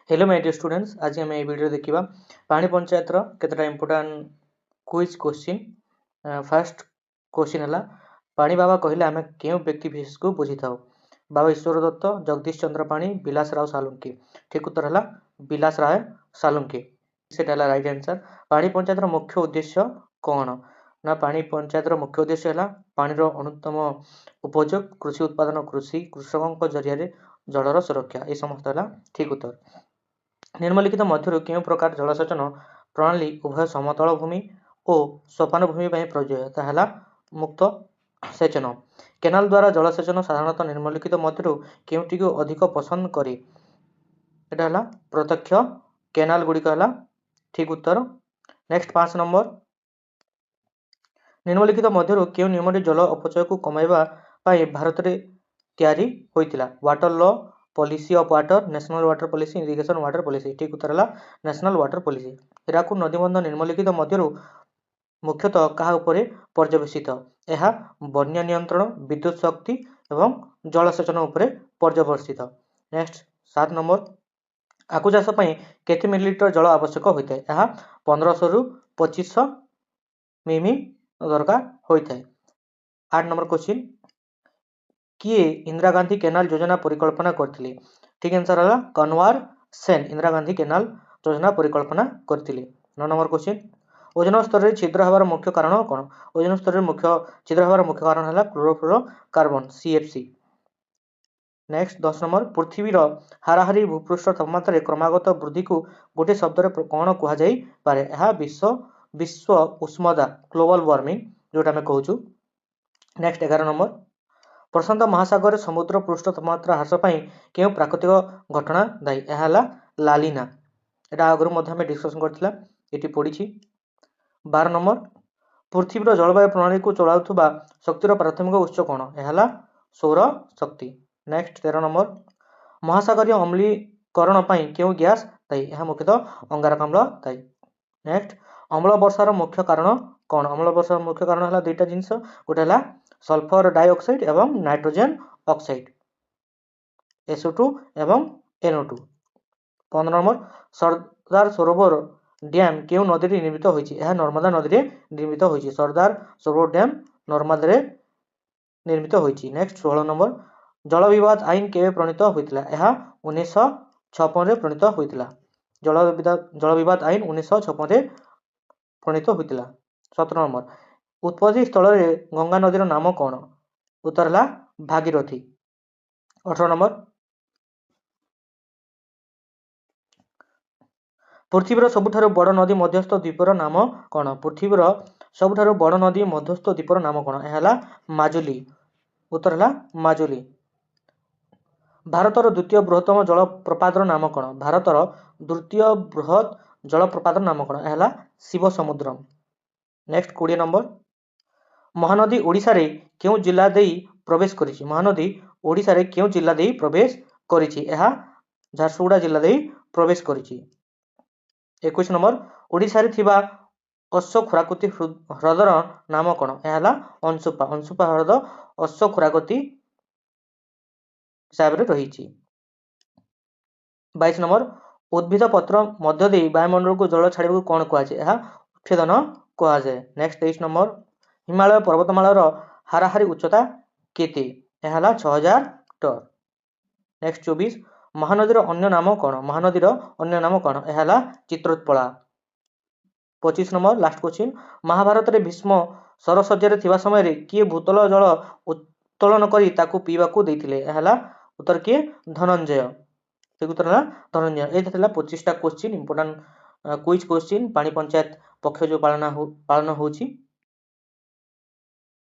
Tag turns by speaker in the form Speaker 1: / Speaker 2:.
Speaker 1: Hello my dear students, आज आम ये वीडियो देखा पानी पंचायत केतटा important quiz question. First question है पानी बाबा कहले आम क्यों व्यक्ति विशेष को बुझी था। बाबा ईश्वर दत्त, जगदीश चंद्र पाणी, बिलास राव सालुंकी। ठीक उत्तर है बिलास राय सालुंकी। से राइट आंसर। पानी पंचायत मुख्य उद्देश्य कौन ना पानी पंचायत मुख्य उद्देश्य है पानी अनुत्तम उपयोग, कृषि उत्पादन, कृषि कृषकों जरिया जलर सुरक्षा। ये समस्त है ठीक उत्तर। निम्नलिखित मध्य क्यों प्रकार जलसेचन प्रणाली उभय समतल भूमि और सोपान भूमि प्रयोज्य है मुक्त सेचन। केनाल द्वारा जलसेचन साधारणतः निम्नलिखित मध्य क्योंटी को अधिक पसंद करी एटा प्रत्यक्ष केनाल गुड़िक है ठीक उत्तर। नेक्स्ट 5 नंबर निम्नलिखित मध्य क्यों नियम जल अपचय को कमाइबा भारत में तैयारी होइतिला। Water law, policy of water, national water policy, irrigation water policy. ठीक उत्तर है नेशनल वाटर पॉलिसी। हिराकुद नदीबंध निम्नलिखित मध्य मुख्यतः क्या पर्यवेसित यह बन्या नियंत्रण, विद्युत शक्ति एवं जलसेचन उपर पर्यवेसित। नेक्स्ट 7 नंबर आखु चाष केते मिलीलीटर जल आवश्यक होता है। यह 1500 रु 2500 मिमी दरकार होता है। 8 नंबर क्वेश्चन किए इंदिरा गांधी केनाल योजना परिकल्पना करथिले। ठीक आंसर है कन्वर सेन इंदिरा गांधी केनाल योजना परिकल्पना करथिले। 9 नंबर क्वेश्चन ओजोन स्तर में छिद्र हवार मुख्य कारण कौन। ओजोन स्तर में मुख्य छिद्र हवार मुख्य कारण है क्लोरोफ्लोरोकार्बन CFC। नेक्स्ट 10 नंबर पृथ्वीर हाराहारी भूपृष्ठ तापमात्रा क्रमागत वृद्धि को गोटे शब्द कौन कहुए। यह विश्व उष्मता ग्लोबल वार्मिंग जोटा आम कहूँ। नेक्स्ट 11 नंबर प्रशांत महासागर समुद्र पृष्ठ तापमात्रा ह्रास क्यों प्राकृतिक घटना दायी। यह लालिना यहाँ आगुरी डिस्कसन करथिला ये पड़ी। 12 नंबर पृथ्वीर जलवायु प्रणाली को चलाउथुबा शक्तिर प्राथमिक उत्स कौन। यह सौर शक्ति। नेक्स्ट 13 नंबर महासागरीय अम्लीकरण क्यों गैस दायी। यह मुख्यतः अंगारकाम्ल दायी। नेक्स्ट अम्ल वर्षार मुख्य कारण कौन। अम्ल वर्षार मुख्य कारण है दुईटा जिनस गोटे है सल्फर डाइऑक्साइड एवं नाइट्रोजन ऑक्साइड SO2 एवं NO2। 15 number Sardar Sarovar dam क्यों नदी निर्मित होती। यह नर्मदा नदी निर्मित होती। सरदार सरोवर डैम नर्मदा निर्मित होती। नेक्स्ट 16 नंबर जल विवाद आईन केवे प्रणीत होता। यह 1956 प्रणीत होता। जल विवाद आईन 1956 प्रणीत होता। 17 नंबर उत्पत्ति स्थल गंगा नदीर नाम कौन। उत्तर है भागीरथी। 18 नंबर पृथ्वीर सबुठारु बड़ नदी मध्यस्थ द्वीपर नाम कौन। पृथ्वीर सबुठारु बड़ नदी मध्यस्थ द्वीपर नाम कौन। यह माजुली। उत्तर है माजुली। भारतर द्वितीय बृहत्तम जलप्रपातर नाम कौन। भारतर द्वितीय बृहत जलप्रपातर नाम कौन। यह शिव समुद्रम। नेक्स्ट 20 नंबर महानदी ओडिशा रे क्यों जिला दे प्रवेश करिछि। महानदी ओडिशा रे क्यों जिला दे प्रवेश करिछि। यह झारसुगुड़ा जिला दे प्रवेश करिछि। 21 नंबर ओडिशा रे थिबा अश्व खुराकुती ह्रदर नाम कौन। यह अंशुपा। अंशुपा ह्रद अश्व खुराकुती हिसाब से रही। 22 नंबर उद्भिद पत्र मध्य दे वायुमंडल को जल छाड़ा कौन कहुए। यह उच्छेदन कहुए। नेक्स्ट 23 नंबर हिमालय पर्वतमालार हाराहारी उच्चता केते। यह 6000 मीटर। नेक्स्ट 24 महानदीर अन्य नाम कौन। महानदीर अन्य नाम कौन। यह Chitrotpala. 25 number last question Mahabharata रे भीष्म सरसज्जार थिबा समय रे किए भूतल जल उत्तोलन करी ताकू पीवाकू देथिले। यह उत्तर किए धनंजय। ठीक उत्तर है धनंजय। ये 25टा क्वेश्चन इंपोर्टाट क्विज क्वेश्चन पानी पंचायत पक्ष जो पालन होची।